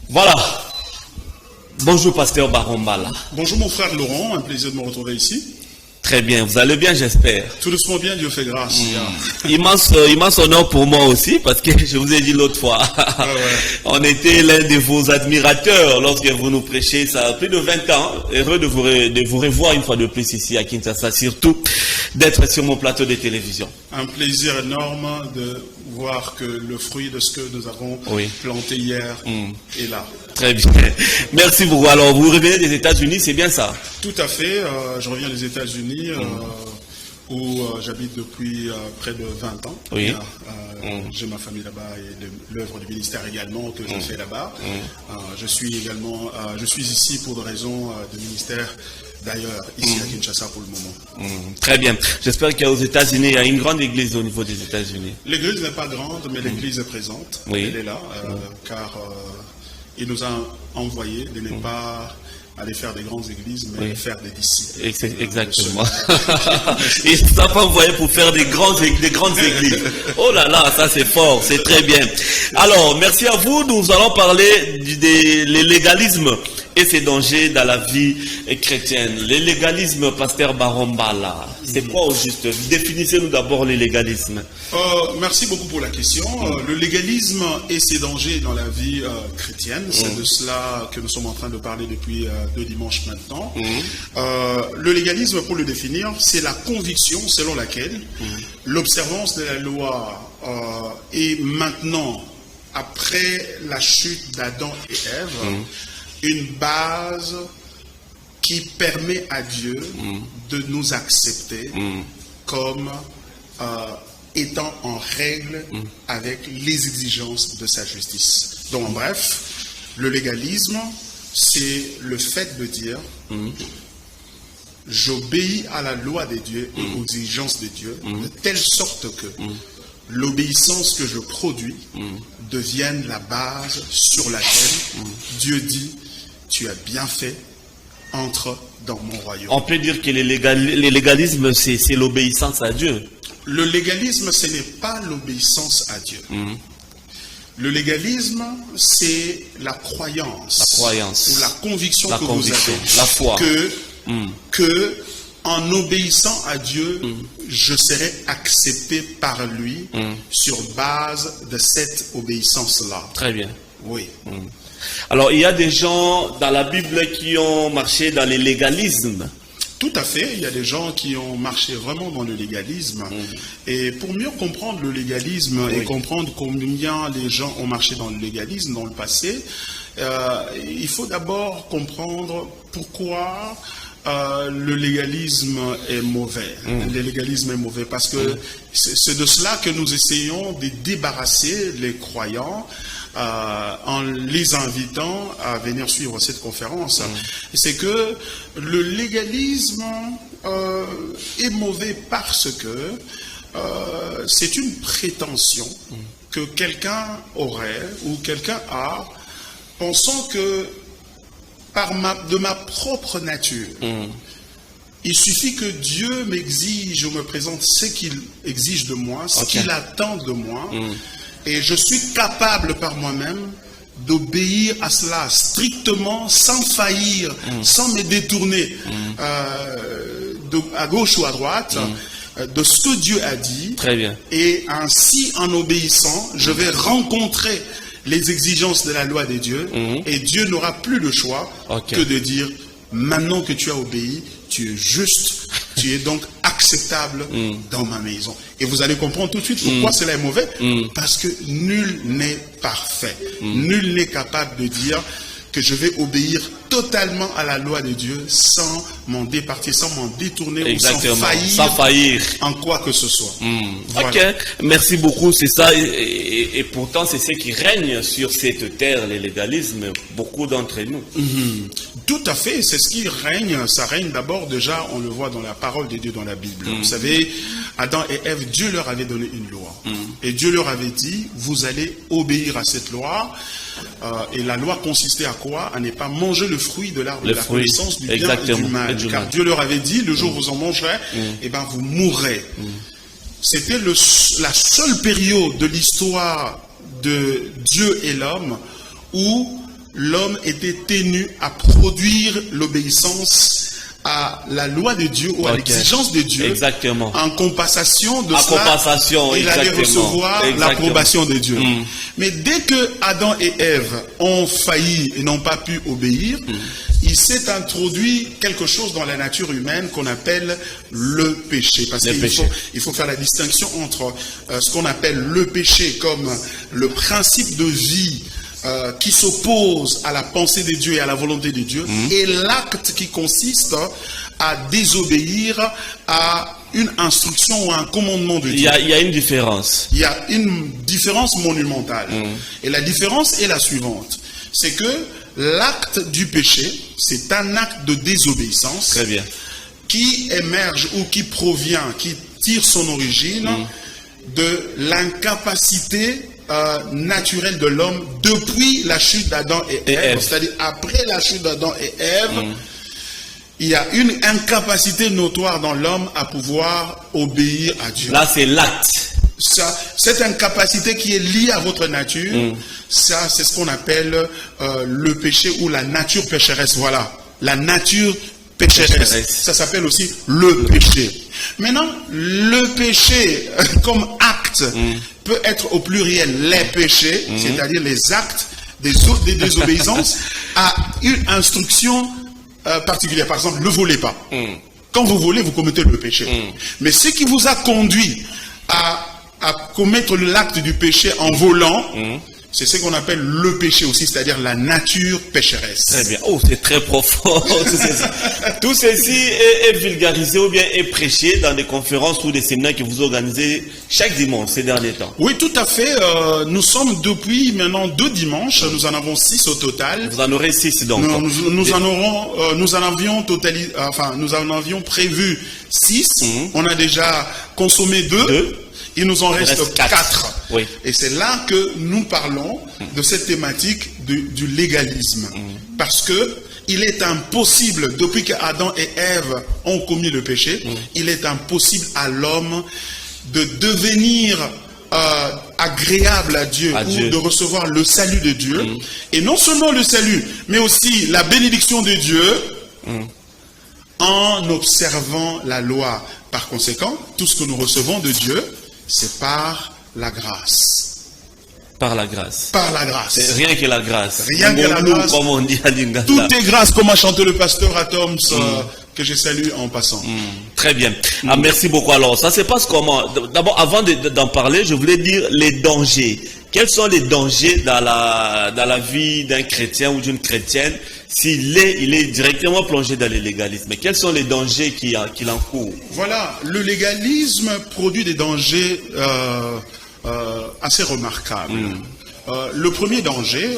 Voilà. Bonjour, pasteur Barombala. Bonjour mon frère Laurent, un plaisir de me retrouver ici. Très bien, vous allez bien, j'espère. Tout doucement bien, Dieu fait grâce. Immense honneur pour moi aussi, parce que je vous ai dit l'autre fois, on était l'un de vos admirateurs lorsque vous nous prêchez, ça a plus de 20 ans. Heureux de vous revoir une fois de plus ici à Kinshasa, surtout d'être sur mon plateau de télévision. Un plaisir énorme de voir que le fruit de ce que nous avons planté hier est là. Très bien. Merci beaucoup. Alors, vous revenez des États-Unis, c'est bien ça? Tout à fait. Je reviens des États-Unis où j'habite depuis près de 20 ans. Oui. J'ai ma famille là-bas et l'œuvre du ministère également que je fais là-bas. Je suis ici pour des raisons de ministère d'ailleurs, ici à Kinshasa pour le moment. Très bien. J'espère qu'aux États-Unis, il y a une grande église au niveau des États-Unis. L'église n'est pas grande, mais l'église est présente. Oui. Elle est là, car il nous a envoyé de ne pas aller faire des grandes églises, mais faire des disciples. Exactement. Il ne t'a pas envoyé pour faire des grandes églises. Oh là là, ça c'est fort, c'est très bien. Alors, merci à vous. Nous allons parler du légalisme et ses dangers dans la vie chrétienne. Le légalisme, pasteur Barombala, c'est quoi au juste? Définissez-nous d'abord le légalisme. Merci beaucoup pour la question. Le légalisme et ses dangers dans la vie chrétienne, c'est de cela que nous sommes en train de parler depuis 2 dimanches maintenant. Le légalisme, pour le définir, c'est la conviction selon laquelle l'observance de la loi est maintenant, après la chute d'Adam et Ève, une base qui permet à Dieu de nous accepter comme étant en règle avec les exigences de sa justice. Donc, en bref, le légalisme, c'est le fait de dire j'obéis à la loi de Dieu et aux exigences de Dieu, de telle sorte que l'obéissance que je produis devienne la base sur laquelle Dieu dit tu as bien fait, entre dans mon royaume. On peut dire que le légalisme, c'est l'obéissance à Dieu. Le légalisme, ce n'est pas l'obéissance à Dieu. Le légalisme, c'est la croyance. Ou la conviction que vous avez. La foi. Que en obéissant à Dieu, je serai accepté par lui sur base de cette obéissance-là. Très bien. Oui. Alors, il y a des gens dans la Bible qui ont marché dans le légalisme. Tout à fait, il y a des gens qui ont marché vraiment dans le légalisme. Et pour mieux comprendre le légalisme et comprendre combien les gens ont marché dans le légalisme dans le passé, il faut d'abord comprendre pourquoi le légalisme est mauvais. Le légalisme est mauvais parce que c'est de cela que nous essayons de débarrasser les croyants en les invitant à venir suivre cette conférence. C'est que le légalisme est mauvais parce que c'est une prétention que quelqu'un aurait ou quelqu'un a, pensant que de ma propre nature, il suffit que Dieu m'exige ou me présente ce qu'il exige de moi, ce qu'il attend de moi, et je suis capable par moi-même d'obéir à cela strictement, sans faillir, sans me détourner à gauche ou à droite de ce que Dieu a dit. Très bien. Et ainsi, en obéissant, je vais rencontrer les exigences de la loi de Dieu, et Dieu n'aura plus le choix que de dire, maintenant que tu as obéi, tu es juste, tu es donc acceptable dans ma maison. Et vous allez comprendre tout de suite pourquoi cela est mauvais, parce que nul n'est parfait. Nul n'est capable de dire que je vais obéir totalement à la loi de Dieu sans m'en départir, sans m'en détourner ou sans faillir en quoi que ce soit. Voilà. Ok, merci beaucoup, c'est ça, et pourtant c'est ce qui règne sur cette terre, le légalisme, beaucoup d'entre nous. Tout à fait, c'est ce qui règne. Ça règne d'abord, déjà, on le voit dans la parole de Dieu dans la Bible. Vous savez, Adam et Ève, Dieu leur avait donné une loi. Et Dieu leur avait dit, vous allez obéir à cette loi. Et la loi consistait à quoi? À ne pas manger le fruit de l'arbre de la connaissance du bien et du mal. Car Dieu leur avait dit, le jour où vous en mangerez, eh ben vous mourrez. C'était la seule période de l'histoire de Dieu et l'homme où l'homme était tenu à produire l'obéissance à la loi de Dieu ou à l'exigence de Dieu. Exactement. En compensation de cela, compensation, il allait recevoir l'approbation de Dieu. Mais dès que Adam et Ève ont failli et n'ont pas pu obéir, il s'est introduit quelque chose dans la nature humaine qu'on appelle le péché. Parce qu'il faut faire la distinction entre ce qu'on appelle le péché comme le principe de vie qui s'oppose à la pensée de Dieu et à la volonté de Dieu, et l'acte qui consiste à désobéir à une instruction ou à un commandement de Dieu. Il y a une différence. Il y a une différence monumentale. Et la différence est la suivante. C'est que l'acte du péché, c'est un acte de désobéissance. Très bien. Qui émerge ou qui provient, qui tire son origine de l'incapacité naturelle de l'homme depuis la chute d'Adam et Ève. C'est-à-dire après la chute d'Adam et Ève, il y a une incapacité notoire dans l'homme à pouvoir obéir à Dieu. Là, c'est l'acte. Cette incapacité qui est liée à votre nature, ça, c'est ce qu'on appelle le péché ou la nature pécheresse. Voilà, la nature pécheresse. Ça s'appelle aussi le péché. Maintenant, le péché comme acte peut être au pluriel les péchés, c'est-à-dire les actes des désobéissances à une instruction particulière. Par exemple, ne volez pas. Quand vous volez, vous commettez le péché. Mais ce qui vous a conduit à commettre l'acte du péché en volant, c'est ce qu'on appelle le péché aussi, c'est-à-dire la nature pécheresse. Très bien. Oh, c'est très profond. Tout ceci est vulgarisé ou bien est prêché dans des conférences ou des séminaires que vous organisez chaque dimanche ces derniers temps. Oui, tout à fait. Nous sommes depuis maintenant 2 dimanches. Nous en avons 6 au total. Vous en aurez 6 donc. Nous en avions prévu 6. On a déjà consommé 2. Il nous en reste 4. Oui. Et c'est là que nous parlons de cette thématique du légalisme. Parce que il est impossible, depuis que Adam et Ève ont commis le péché, il est impossible à l'homme de devenir agréable à Dieu ou de recevoir le salut de Dieu. Et non seulement le salut, mais aussi la bénédiction de Dieu en observant la loi. Par conséquent, tout ce que nous recevons de Dieu, c'est par la grâce. Par la grâce. Par la grâce. Rien que la grâce. Rien que la grâce. Comme on dit à Lingala. Tout est grâce, comme a chanté le pasteur Atoms, que je salue en passant. Très bien. Ah, merci beaucoup. Alors, ça se passe comment? D'abord, avant d'en parler, je voulais dire les dangers. Quels sont les dangers dans la vie d'un chrétien ou d'une chrétienne s'il est directement plongé dans le légalisme? Mais quels sont les dangers qu'il encourt? Voilà, le légalisme produit des dangers assez remarquables. Le premier danger,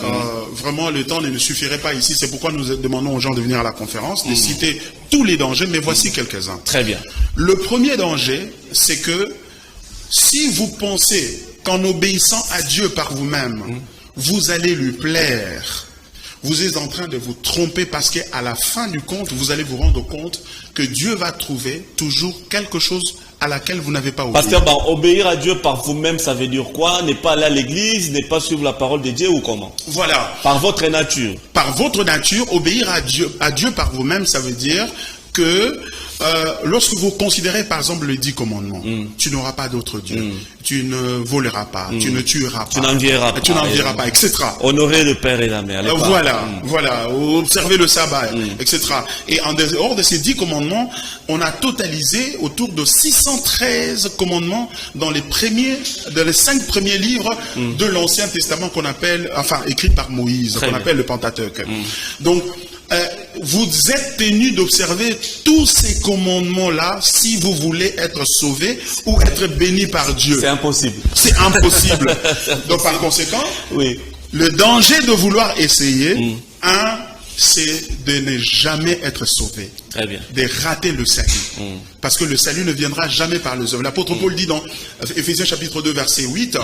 vraiment le temps ne nous suffirait pas ici, c'est pourquoi nous demandons aux gens de venir à la conférence, de citer tous les dangers, mais voici quelques-uns. Très bien. Le premier danger, c'est que si vous pensez qu'en obéissant à Dieu par vous-même, vous allez lui plaire, vous êtes en train de vous tromper parce qu'à la fin du compte, vous allez vous rendre compte que Dieu va trouver toujours quelque chose à laquelle vous n'avez pas obéi. Pasteur, obéir à Dieu par vous-même, ça veut dire quoi? Ne pas aller à l'église, ne pas suivre la parole de Dieu ou comment? Voilà. Par votre nature. Par votre nature, obéir à Dieu par vous-même, ça veut dire que lorsque vous considérez par exemple les 10 commandements, tu n'auras pas d'autre Dieu, tu ne voleras pas, tu ne tueras pas, tu n'envieras pas, etc. Honorer le père et la mère. Voilà, observer le sabbat, etc. Et en dehors de ces 10 commandements, on a totalisé autour de 613 commandements dans les 5 premiers livres de l'Ancien Testament qu'on appelle, écrit par Moïse, qu'on appelle le Pentateuque. Donc, vous êtes tenu d'observer tous ces commandements-là si vous voulez être sauvé ou être béni par Dieu. C'est impossible. C'est impossible. Donc par conséquent, le danger de vouloir essayer, c'est de ne jamais être sauvé. Très bien. De rater le salut. Parce que le salut ne viendra jamais par les œuvres. L'apôtre Paul dit dans Éphésiens chapitre 2 verset 8,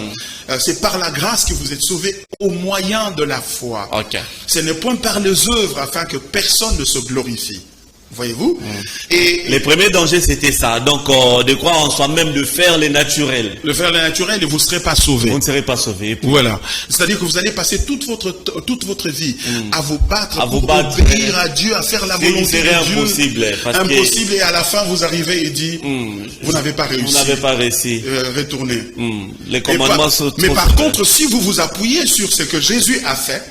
c'est par la grâce que vous êtes sauvés au moyen de la foi. Ce n'est point par les œuvres afin que personne ne se glorifie. Voyez-vous? Et les premiers dangers, c'était ça. Donc, de croire en soi-même, de faire les naturels. De faire les naturels et vous ne serez pas sauvés. Vous ne serez pas sauvés. Voilà. C'est-à-dire que vous allez passer toute votre vie à vous battre, à pour vous battre, obéir à Dieu, à faire la volonté de Dieu. Impossible. Impossible. Et à la fin, vous arrivez et dit, vous n'avez pas réussi. Vous n'avez pas réussi. Retournez. Les commandements sont trop. Mais par contre, si vous vous appuyez sur ce que Jésus a fait,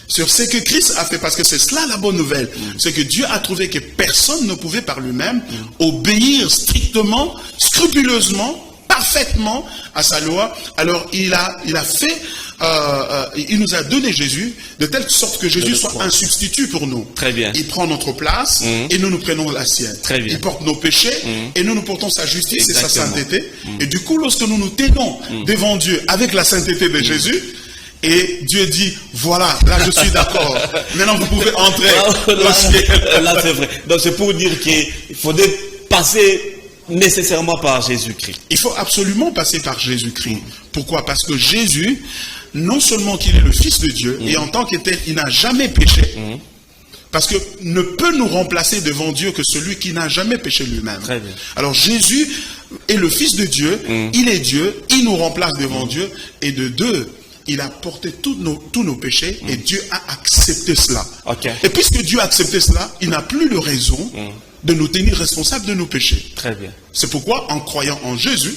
sur ce que Christ a fait, parce que c'est cela la bonne nouvelle, c'est que Dieu a trouvé que personne ne pouvait par lui-même obéir strictement, scrupuleusement, parfaitement à sa loi. Alors il a fait, il nous a donné Jésus de telle sorte que Jésus soit un substitut pour nous. Très bien. Il prend notre place et nous prenons la sienne. Très bien. Il porte nos péchés et nous portons sa justice. Exactement. Et sa sainteté. Et du coup, lorsque nous nous tenons devant Dieu avec la sainteté de Jésus, et Dieu dit, voilà, là je suis d'accord. Maintenant vous pouvez entrer au ciel. Là c'est vrai. Donc c'est pour dire qu'il faudrait passer nécessairement par Jésus-Christ. Il faut absolument passer par Jésus-Christ. Pourquoi? Parce que Jésus, non seulement qu'il est le Fils de Dieu, et en tant que tel, il n'a jamais péché. Parce que ne peut nous remplacer devant Dieu que celui qui n'a jamais péché lui-même. Très bien. Alors Jésus est le Fils de Dieu, il est Dieu, il nous remplace devant Dieu, et de deux, il a porté tous nos péchés et Dieu a accepté cela. Okay. Et puisque Dieu a accepté cela, il n'a plus de raison de nous tenir responsables de nos péchés. Très bien. C'est pourquoi, en croyant en Jésus,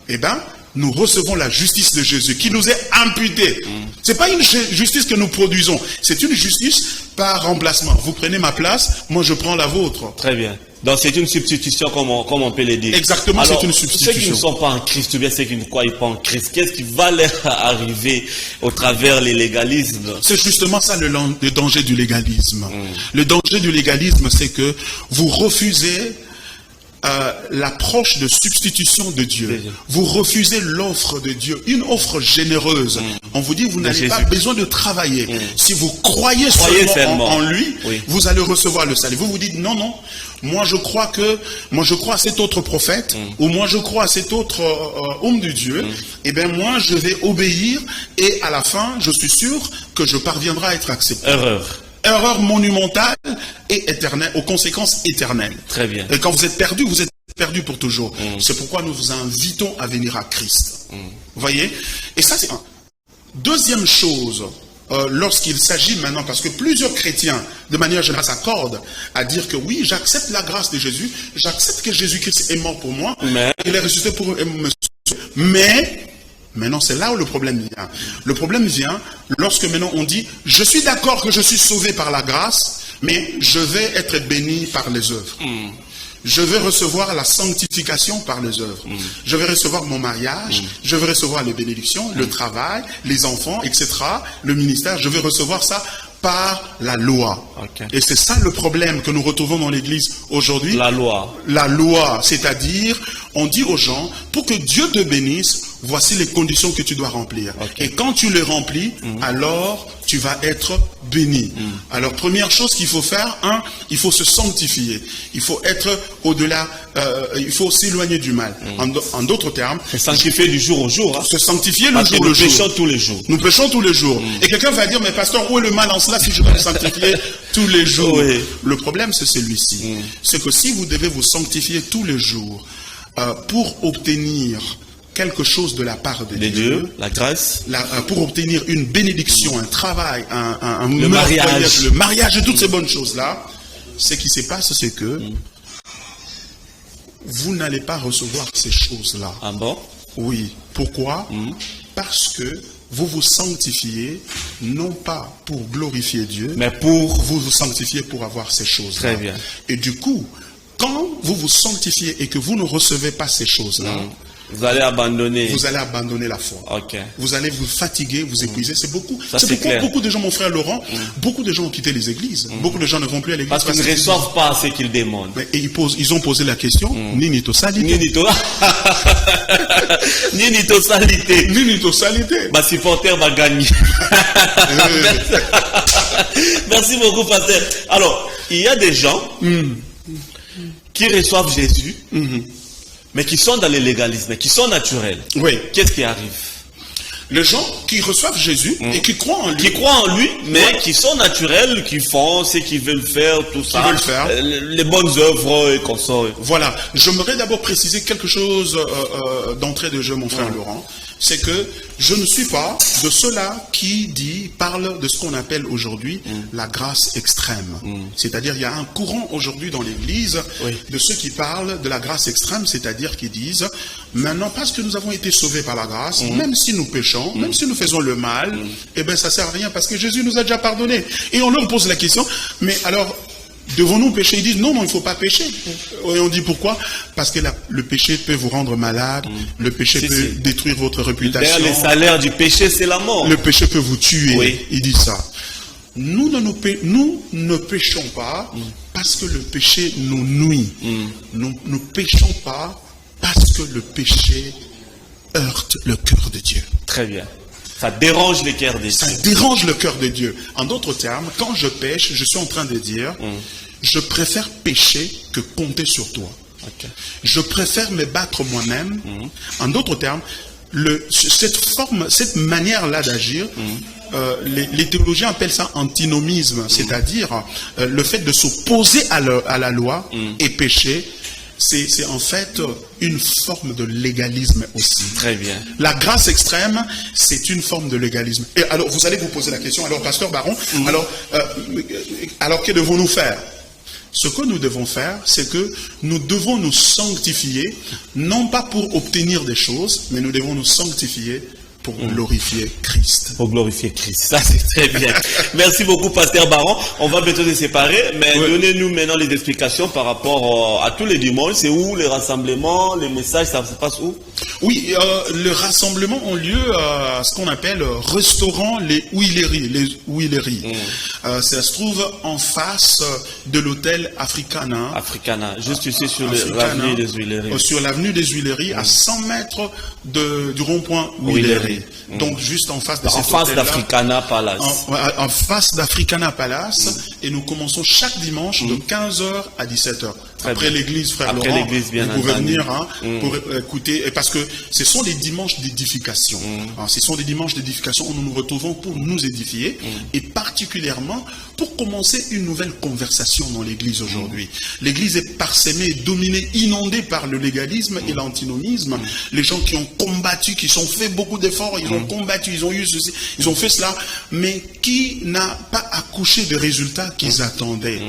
eh ben, nous recevons la justice de Jésus qui nous est imputée. C'est pas une justice que nous produisons, c'est une justice par remplacement. Vous prenez ma place, moi je prends la vôtre. Très bien. Donc c'est une substitution comme on peut le dire. Exactement, c'est une substitution. Ceux qui ne sont pas en Christ, ou bien ceux qui ne croient pas en Christ, qu'est-ce qui va leur arriver au travers les légalismes? C'est justement ça le danger du légalisme. Le danger du légalisme, c'est que vous refusez l'approche de substitution de Dieu. Vous refusez l'offre de Dieu, une offre généreuse. On vous dit, vous n'avez pas besoin de travailler. Si vous croyez seulement en lui, vous allez recevoir le salut. Vous vous dites, non, non, moi je crois à cet autre prophète, ou moi je crois à cet autre homme de Dieu, et bien moi je vais obéir, et à la fin, je suis sûr que je parviendrai à être accepté. Erreur monumentale et éternelle, aux conséquences éternelles. Très bien. Et quand vous êtes perdu pour toujours. C'est pourquoi nous vous invitons à venir à Christ. Vous voyez? Et ça, c'est un. Deuxième chose, lorsqu'il s'agit maintenant, parce que plusieurs chrétiens, de manière générale, s'accordent à dire que oui, j'accepte la grâce de Jésus, j'accepte que Jésus-Christ est mort pour moi, il est ressuscité pour me sauver. Mais maintenant, c'est là où le problème vient. Le problème vient lorsque maintenant on dit, je suis d'accord que je suis sauvé par la grâce, mais je vais être béni par les œuvres. Je vais recevoir la sanctification par les œuvres. Je vais recevoir mon mariage, je vais recevoir les bénédictions, le travail, les enfants, etc., le ministère, je vais recevoir ça par la loi. Et c'est ça le problème que nous retrouvons dans l'église aujourd'hui. La loi. La loi, c'est-à-dire, on dit aux gens, pour que Dieu te bénisse, voici les conditions que tu dois remplir. Et quand tu les remplis, alors tu vas être béni. Alors, première chose qu'il faut faire, il faut se sanctifier. Il faut être au-delà, il faut s'éloigner du mal. En d'autres termes, se sanctifier du jour au jour. Se sanctifier le jour au jour. Nous péchons tous les jours. Nous péchons tous les jours. Et quelqu'un va dire, mais pasteur, où est le mal en cela si je dois me sanctifier tous les jours? Le problème, c'est celui-ci. C'est que si vous devez vous sanctifier tous les jours pour obtenir quelque chose de la part de Dieu, la grâce, pour obtenir une bénédiction, un travail, le mariage et toutes ces bonnes choses-là, ce qui se passe, c'est que vous n'allez pas recevoir ces choses-là. Ah bon? Oui. Pourquoi? Parce que vous vous sanctifiez, non pas pour glorifier Dieu, mais pour vous sanctifier pour avoir ces choses-là. Très bien. Et du coup, quand vous vous sanctifiez et que vous ne recevez pas ces choses-là, vous allez abandonner. Vous allez abandonner la foi. Vous allez vous fatiguer, vous épuiser. C'est beaucoup. C'est pourquoi beaucoup de gens, mon frère Laurent, beaucoup de gens ont quitté les églises. Beaucoup de gens ne vont plus à l'église. Parce qu'ils ne reçoivent pas ce qu'ils demandent. Et ils ont posé la question, Nini salité. Nini salité. Nini salité. Ma supporter va gagner. Merci beaucoup, pasteur. Alors, il y a des gens qui reçoivent Jésus, mais qui sont dans le légalisme, qui sont naturels. Oui. Qu'est-ce qui arrive? Les gens qui reçoivent Jésus et qui croient en lui. Qui croient en lui, mais qui sont naturels, qui font ce qu'ils veulent faire, tout ça. Qui veulent faire. Les bonnes œuvres et consorts. Voilà. J'aimerais d'abord préciser quelque chose d'entrée de jeu, mon frère Laurent. C'est que je ne suis pas de ceux-là qui parlent de ce qu'on appelle aujourd'hui la grâce extrême. C'est-à-dire, il y a un courant aujourd'hui dans l'Église de ceux qui parlent de la grâce extrême, c'est-à-dire qui disent, maintenant, parce que nous avons été sauvés par la grâce, même si nous péchons, même si nous faisons le mal, eh bien, ça sert à rien parce que Jésus nous a déjà pardonné. Et on leur pose la question, mais alors, devons-nous pécher? Ils disent non, il ne faut pas pécher. Et on dit pourquoi? Parce que le péché peut vous rendre malade, le péché peut détruire votre réputation. D'ailleurs, le salaire du péché, c'est la mort. Le péché peut vous tuer. Oui. Ils disent ça. Nous ne péchons pas parce que le péché nous nuit. Nous ne péchons pas parce que le péché heurte le cœur de Dieu. Très bien. Ça dérange le cœur de Dieu. Ça dérange le cœur de Dieu. En d'autres termes, quand je pêche, je suis en train de dire, je préfère pécher que compter sur toi. Okay. Je préfère me battre moi-même. En d'autres termes, cette manière-là d'agir, les théologiens appellent ça antinomisme, c'est-à-dire le fait de s'opposer à la loi et pécher. C'est en fait une forme de légalisme aussi. Très bien. La grâce extrême, c'est une forme de légalisme. Et alors, vous allez vous poser la question, alors, Pasteur Baron, alors que devons-nous faire? Ce que nous devons faire, c'est que nous devons nous sanctifier, non pas pour obtenir des choses, mais nous devons nous sanctifier pour glorifier Christ. Pour glorifier Christ. Ça, c'est très bien. Merci beaucoup, Pasteur Baron. On va bientôt se séparer, mais donnez-nous maintenant les explications par rapport à tous les dimanches. C'est où les rassemblements, les messages, ça se passe où? Oui, le rassemblement ont lieu à ce qu'on appelle restaurant les Huileries. Ça se trouve en face de l'hôtel Africana. Africana, juste ici sur l'avenue des Huileries. Sur l'avenue des Huileries, à 100 mètres du rond-point Huileries. Donc juste en face de cet hôtel-là. En face d'Africana Palace. En face d'Africana Palace. Et nous commençons chaque dimanche de 15h à 17h. Après l'église, frère Laurent, vous pouvez venir pour écouter, parce que ce sont des dimanches d'édification. Ce sont des dimanches d'édification où nous nous retrouvons pour nous édifier, et particulièrement pour commencer une nouvelle conversation dans l'église aujourd'hui. L'église est parsemée, dominée, inondée par le légalisme et l'antinomisme. Les gens qui ont combattu, qui ont fait beaucoup d'efforts, ils ont combattu, ils ont eu ceci, ils ont fait cela, mais qui n'a pas accouché des résultats qu'ils attendaient.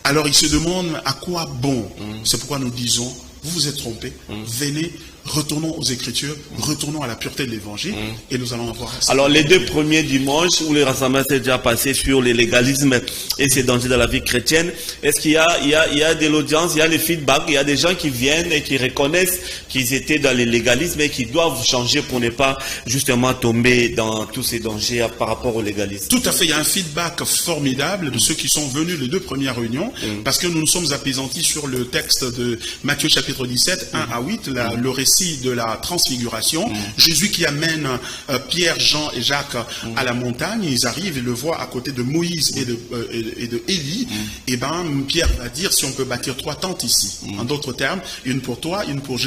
Alors ils se demandent à quoi bon. C'est pourquoi nous disons, vous vous êtes trompés, venez, retournons aux Écritures, retournons à la pureté de l'Évangile, et nous allons avoir... Alors les deux premiers dimanches où les rassemblements s'est déjà passé sur le légalisme et ses dangers dans la vie chrétienne, est-ce qu'il y a de l'audience, il y a les feedbacks, il y a des gens qui viennent et qui reconnaissent qu'ils étaient dans le légalisme et qui doivent changer pour ne pas justement tomber dans tous ces dangers par rapport au légalisme? Tout à fait, il y a un feedback formidable de ceux qui sont venus les deux premières réunions, parce que nous nous sommes apaisantis sur le texte de Matthieu chapitre 17, 1 à 8, le récit de la transfiguration. Jésus qui amène Pierre, Jean et Jacques à la montagne, ils arrivent et le voient à côté de Moïse et de Élie. Et ben Pierre va dire, si on peut bâtir 3 tentes ici. En d'autres termes, une pour toi, une pour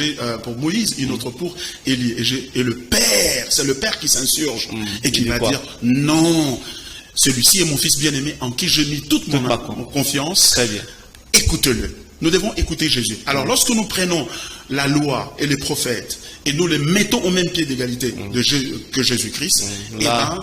Moïse, une autre pour Élie. Et le Père, c'est le Père qui s'insurge et qui va dire, non, celui-ci est mon fils bien-aimé en qui j'ai mis toute mon confiance. Très bien. Écoute-le. Nous devons écouter Jésus. Alors, lorsque nous prenons la loi et les prophètes et nous les mettons au même pied d'égalité que Jésus-Christ, et ben,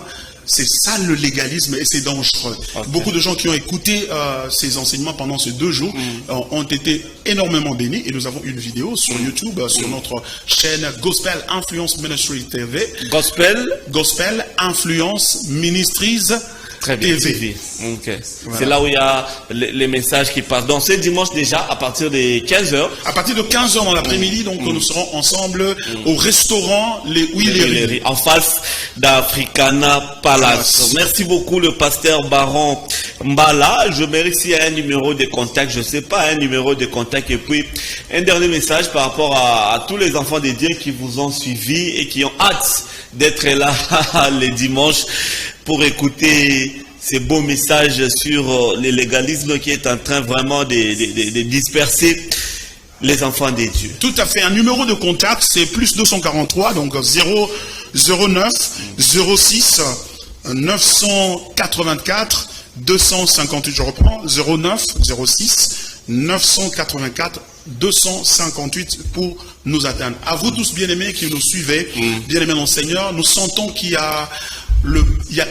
c'est ça le légalisme et c'est dangereux. Beaucoup de gens qui ont écouté ces enseignements pendant ces 2 jours ont été énormément bénis, et nous avons une vidéo sur YouTube, sur notre chaîne Gospel Influence Ministry TV. Gospel Influence Ministries Très bien. TV. Okay. Voilà. C'est là où il y a les messages qui passent. Donc, c'est dimanche déjà, à partir de 15h. À partir de 15h dans l'après-midi, donc nous serons ensemble au restaurant Les Huileries. En face d'Africana Palace. Merci beaucoup, le pasteur Baron Mbala. Je mérite s'il y a un numéro de contact, je ne sais pas, un numéro de contact. Et puis, un dernier message par rapport à tous les enfants de Dieu qui vous ont suivi et qui ont hâte d'être là les dimanches pour écouter ces beaux messages sur le légalisme qui est en train vraiment de disperser les enfants des dieux. Tout à fait. Un numéro de contact, c'est plus 243, donc 0 09 06 984 258. Je reprends, 09 06 984 258 pour nous atteindre. À vous tous bien-aimés qui nous suivez, bien-aimés dans le Seigneur, nous sentons qu'il y a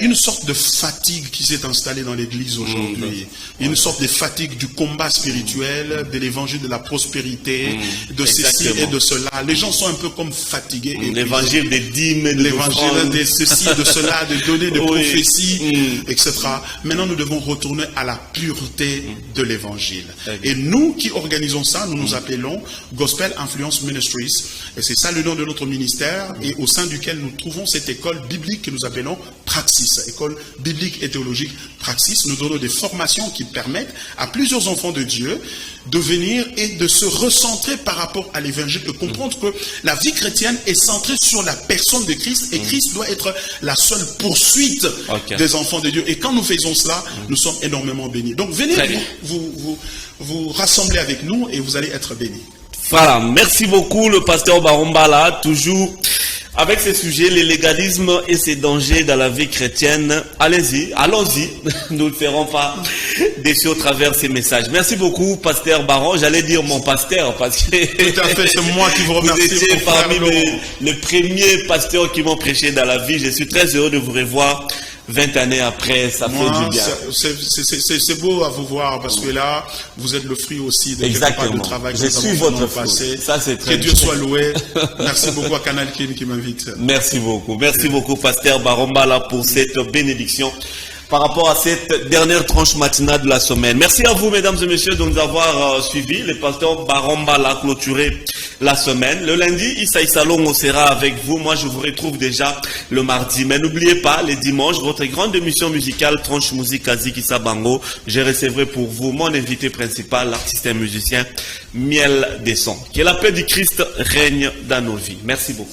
une sorte de fatigue qui s'est installée dans l'église aujourd'hui. Une sorte de fatigue du combat spirituel, de l'évangile de la prospérité, de ceci et de cela. Les gens sont un peu comme fatigués. L'évangile des dîmes, l'évangile de ceci, de cela, de donner des prophéties, etc. Maintenant, nous devons retourner à la pureté de l'évangile. Et nous qui organisons ça, nous nous appelons Gospel Influence Ministries. Et c'est ça le nom de notre ministère, et au sein duquel nous trouvons cette école biblique que nous appelons Praxis, école biblique et théologique Praxis. Nous donnons des formations qui permettent à plusieurs enfants de Dieu de venir et de se recentrer par rapport à l'évangile, de comprendre que la vie chrétienne est centrée sur la personne de Christ, et Christ doit être la seule poursuite des enfants de Dieu. Et quand nous faisons cela, nous sommes énormément bénis. Donc venez vous rassembler avec nous et vous allez être bénis. Voilà, merci beaucoup le pasteur Barombala, toujours avec ces sujets, le légalisme et ses dangers dans la vie chrétienne. Allez-y, allons-y, nous ne ferons pas déçus au travers ces messages. Merci beaucoup, pasteur Baron. J'allais dire mon pasteur, parce que tout à fait, c'est moi qui vous remercie. Vous étiez parmi les premiers pasteurs qui m'ont prêché dans la vie. Je suis très heureux de vous revoir 20 années après, ça fait du bien. C'est beau à vous voir, parce que là, vous êtes le fruit aussi de exactement. De travail je suis votre passé. Ça, c'est très que Dieu soit loué. Merci beaucoup à Canal King qui m'invite. Merci beaucoup. Merci beaucoup, pasteur Barombala, pour cette bénédiction par rapport à cette dernière tranche matinale de la semaine. Merci à vous, mesdames et messieurs, de nous avoir suivis. Le pasteur Barombala a clôturé la semaine. Le lundi, Issa Salongo sera avec vous. Moi, je vous retrouve déjà le mardi. Mais n'oubliez pas, les dimanches, votre grande émission musicale, Tranche Musique Aziki Sabango, je recevrai pour vous mon invité principal, l'artiste et musicien Miel des Sons. Que la paix du Christ règne dans nos vies. Merci beaucoup.